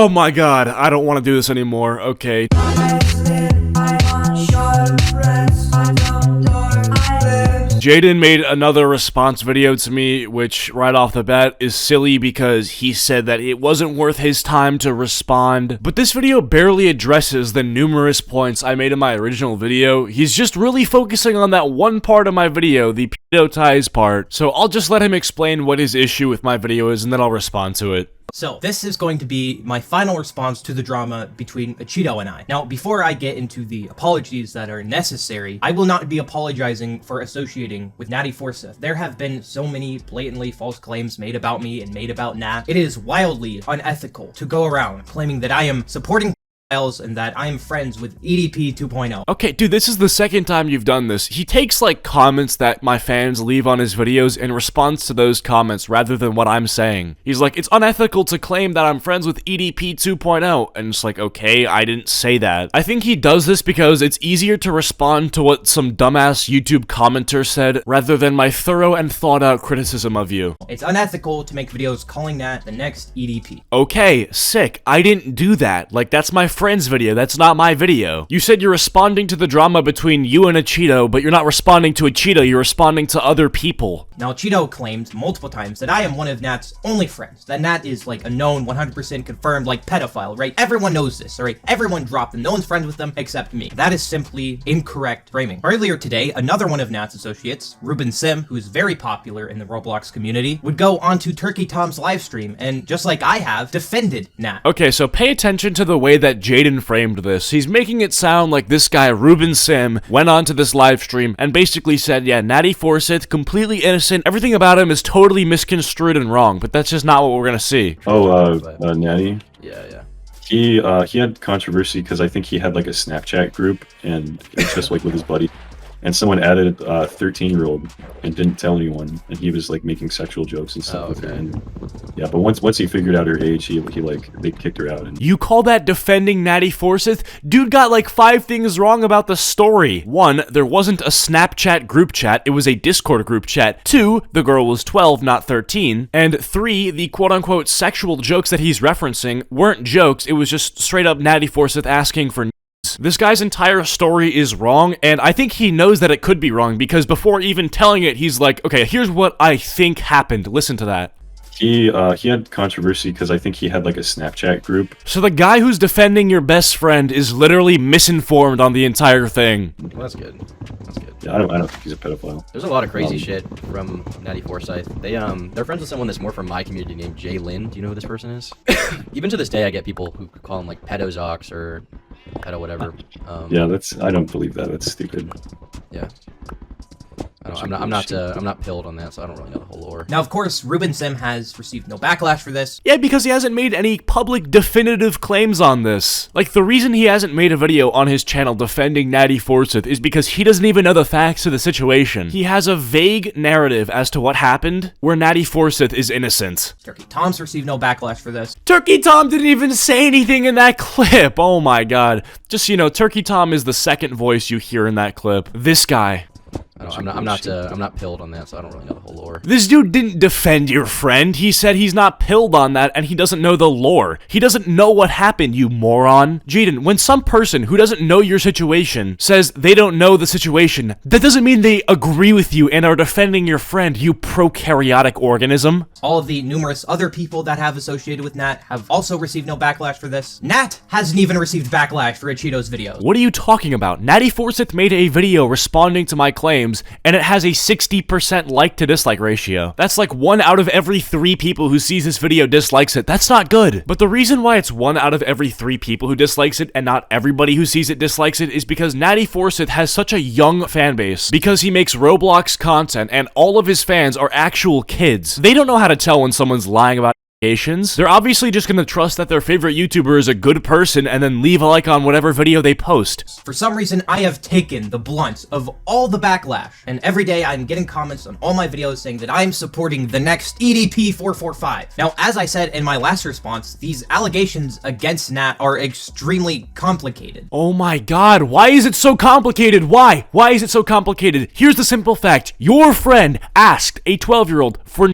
Oh my god, I don't want to do this anymore. Okay. Jaden made another response video to me, which right off the bat is silly because he said that it wasn't worth his time to respond. But this video barely addresses the numerous points I made in my original video. He's just really focusing on that one part of my video, the pedo ties part. So I'll just let him explain what his issue with my video is and then I'll respond to it. So, this is going to be my final response to the drama between Acheeto and I. Now, before I get into the apologies that are necessary, I will not be apologizing for associating with Natty Forsyth. There have been so many blatantly false claims made about me and made about Nat. It is wildly unethical to go around claiming that I am supporting and that I am friends with EDP 2.0. Okay, dude, this is the second time you've done this. He takes, like, comments that my fans leave on his videos and responds to those comments rather than what I'm saying. He's like, it's unethical to claim that I'm friends with EDP 2.0. And it's like, okay, I didn't say that. I think he does this because it's easier to respond to what some dumbass YouTube commenter said rather than my thorough and thought-out criticism of you. It's unethical to make videos calling Nat the next EDP. Okay, sick. I didn't do that. Like, that's my friend's video, that's not my video. You said you're responding to the drama between you and Acheeto, but you're not responding to Acheeto, you're responding to other people. Now, Acheeto claimed multiple times that I am one of Nat's only friends, that Nat is like a known 100% confirmed like pedophile, right? Everyone knows this, alright? Everyone dropped them, no one's friends with them except me. That is simply incorrect framing. Earlier today, another one of Nat's associates, Ruben Sim, who is very popular in the Roblox community, would go onto Turkey Tom's livestream and, just like I have, defended Nat. Okay, so pay attention to the way that Jaden framed this. He's making it sound like this guy, Ruben Sim, went onto this live stream and basically said, yeah, Natty Forsyth, completely innocent, everything about him is totally misconstrued and wrong, but that's just not what we're gonna see. Oh, Natty? Yeah. He had controversy because I think he had like a Snapchat group and it's just like with his buddy. And someone added a 13-year-old and didn't tell anyone, and he was like making sexual jokes and stuff with her. And yeah, but once he figured out her age, they kicked her out. And you call that defending Natty Forsyth? Dude got like 5 things wrong about the story. 1, there wasn't a Snapchat group chat, it was a Discord group chat. 2, the girl was 12, not 13. And 3, the quote-unquote sexual jokes that he's referencing weren't jokes, it was just straight up Natty Forsyth asking for this guy's entire story is wrong, and I think he knows that it could be wrong, because before even telling it, he's like, okay, here's what I think happened. Listen to that. He had controversy because I think he had like a Snapchat group. So the guy who's defending your best friend is literally misinformed on the entire thing. Well, that's good. That's good. Yeah, I don't think he's a pedophile. There's a lot of crazy shit from Natty Forsyth. They're friends with someone that's more from my community named Jay Lynn. Do you know who this person is? Even to this day, I get people who call him like pedozox or pedo whatever. Yeah, I don't believe that. That's stupid. Yeah. I'm not pilled on that, so I don't really know the whole lore. Now, of course, Ruben Sim has received no backlash for this. Yeah, because he hasn't made any public definitive claims on this. Like, the reason he hasn't made a video on his channel defending Natty Forsyth is because he doesn't even know the facts of the situation. He has a vague narrative as to what happened, where Natty Forsyth is innocent. Turkey Tom's received no backlash for this. Turkey Tom didn't even say anything in that clip. Oh my god. Just, you know, Turkey Tom is the second voice you hear in that clip. This guy. I'm not pilled on that, so I don't really know the whole lore. This dude didn't defend your friend. He said he's not pilled on that, and he doesn't know the lore. He doesn't know what happened, you moron. Jaden, when some person who doesn't know your situation says they don't know the situation, that doesn't mean they agree with you and are defending your friend, you prokaryotic organism. All of the numerous other people that have associated with Nat have also received no backlash for this. Nat hasn't even received backlash for Acheeto's videos. What are you talking about? Natty Forsyth made a video responding to my claims, and it has a 60% like to dislike ratio. That's like 1 out of every 3 people who sees this video dislikes it. That's not good. But the reason why it's 1 out of every 3 people who dislikes it and not everybody who sees it dislikes it is because Natty Forsyth has such a young fan base. Because he makes Roblox content and all of his fans are actual kids. They don't know how to tell when someone's lying about they're obviously just gonna trust that their favorite YouTuber is a good person and then leave a like on whatever video they post. For some reason, I have taken the blunt of all the backlash, and every day I'm getting comments on all my videos saying that I'm supporting the next EDP 445. Now, as I said in my last response, these allegations against Nat are extremely complicated. Oh my god, why is it so complicated? Why? Why is it so complicated? Here's the simple fact. Your friend asked a 12-year-old for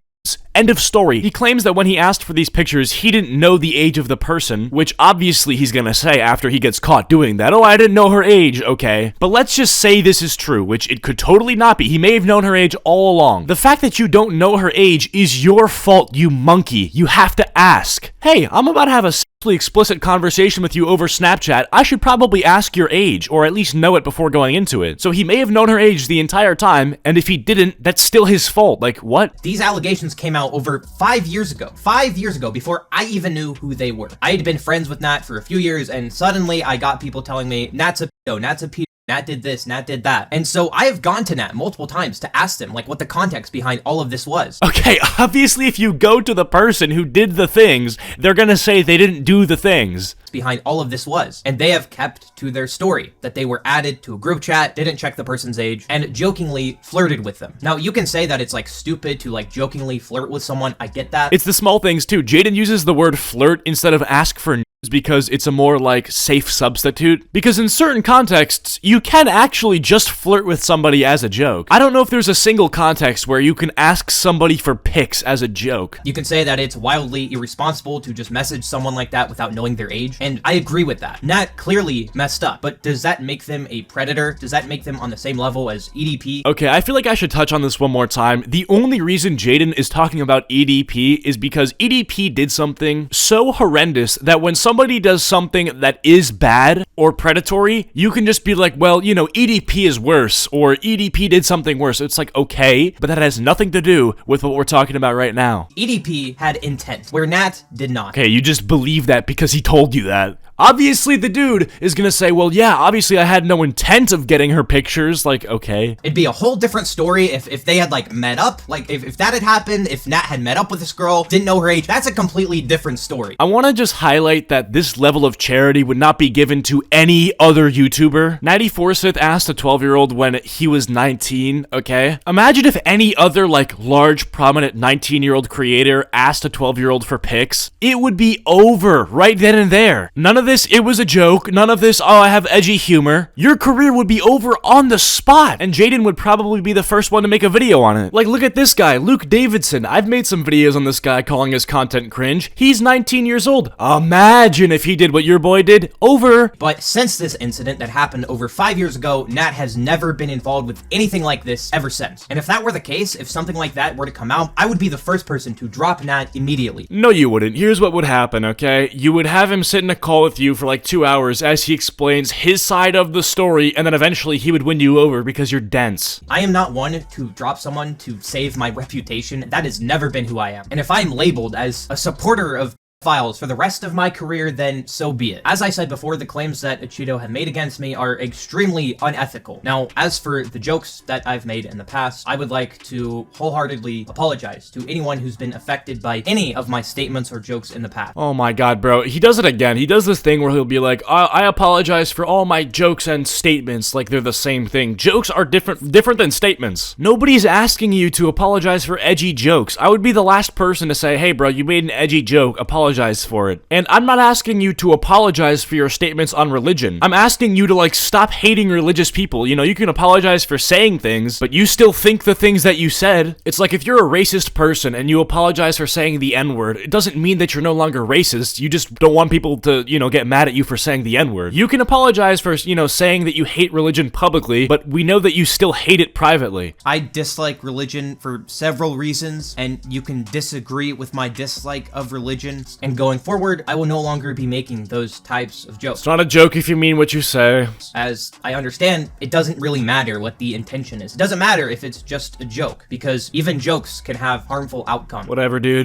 End of story. He claims that when he asked for these pictures, he didn't know the age of the person, which obviously he's gonna say after he gets caught doing that. Oh, I didn't know her age, okay. But let's just say this is true, which it could totally not be. He may have known her age all along. The fact that you don't know her age is your fault, you monkey. You have to ask. Hey, I'm about to have a sexually explicit conversation with you over Snapchat. I should probably ask your age, or at least know it before going into it. So he may have known her age the entire time, and if he didn't, that's still his fault. Like, what? These allegations came out over 5 years ago. 5 years ago, before I even knew who they were. I had been friends with Nat for a few years, and suddenly I got people telling me, Nat's a pedo, Nat's a pedo. Nat did this, Nat did that. And so I have gone to Nat multiple times to ask them, like, what the context behind all of this was. Okay, obviously if you go to the person who did the things, they're gonna say they didn't do the things. Behind all of this was. And they have kept to their story, that they were added to a group chat, didn't check the person's age, and jokingly flirted with them. Now, you can say that it's, like, stupid to, like, jokingly flirt with someone. I get that. It's the small things, too. Jaden uses the word flirt instead of ask for news because it's a more, like, safe substitute. Because in certain contexts, you can actually just flirt with somebody as a joke. I don't know if there's a single context where you can ask somebody for pics as a joke. You can say that it's wildly irresponsible to just message someone like that without knowing their age, and I agree with that. Nat clearly messed up, but does that make them a predator? Does that make them on the same level as EDP? Okay, I feel like I should touch on this one more time. The only reason Jaden is talking about EDP is because EDP did something so horrendous that when somebody does something that is bad or predatory, you can just be like, well, you know, EDP is worse, or EDP did something worse. It's like, okay, but that has nothing to do with what we're talking about right now. EDP had intent, where Nat did not. Okay, you just believe that because he told you that. Obviously, the dude is gonna say, well, yeah, obviously I had no intent of getting her pictures. Like, okay. It'd be a whole different story if they had, like, met up. Like, if that had happened, if Nat had met up with this girl, didn't know her age, that's a completely different story. I want to just highlight that this level of charity would not be given to any other YouTuber. 94sith asked a 12-year-old when he was 19, okay? Imagine if any other, like, large, prominent 19-year-old creator asked a 12-year-old for pics. It would be over right then and there. None of this, it was a joke. None of this, oh, I have edgy humor. Your career would be over on the spot, and Jaden would probably be the first one to make a video on it. Like, look at this guy, Luke Davidson. I've made some videos on this guy calling his content cringe. He's 19 years old. Imagine if he did what your boy did. Over. But since this incident that happened over 5 years ago, Nat has never been involved with anything like this ever since. And if that were the case, if something like that were to come out, I would be the first person to drop Nat immediately. No, you wouldn't. Here's what would happen, okay? You would have him sit in a call with you for like 2 hours as he explains his side of the story, and then eventually he would win you over because you're dense. I am not one to drop someone to save my reputation. That has never been who I am. And if I'm labeled as a supporter of files for the rest of my career, then so be it. As I said before, the claims that Acheeto have made against me are extremely unethical. Now, as for the jokes that I've made in the past, I would like to wholeheartedly apologize to anyone who's been affected by any of my statements or jokes in the past. Oh my god, bro. He does it again. He does this thing where he'll be like, I apologize for all my jokes and statements, like they're the same thing. Jokes are different than statements. Nobody's asking you to apologize for edgy jokes. I would be the last person to say, hey bro, you made an edgy joke, apologize for it. And I'm not asking you to apologize for your statements on religion. I'm asking you to, like, stop hating religious people. You know, you can apologize for saying things, but you still think the things that you said. It's like if you're a racist person and you apologize for saying the N-word, it doesn't mean that you're no longer racist. You just don't want people to, you know, get mad at you for saying the N-word. You can apologize for, you know, saying that you hate religion publicly, but we know that you still hate it privately. I dislike religion for several reasons, and you can disagree with my dislike of religion. And going forward, I will no longer be making those types of jokes. It's not a joke if you mean what you say. As I understand, it doesn't really matter what the intention is. It doesn't matter if it's just a joke, because even jokes can have harmful outcomes. Whatever, dude.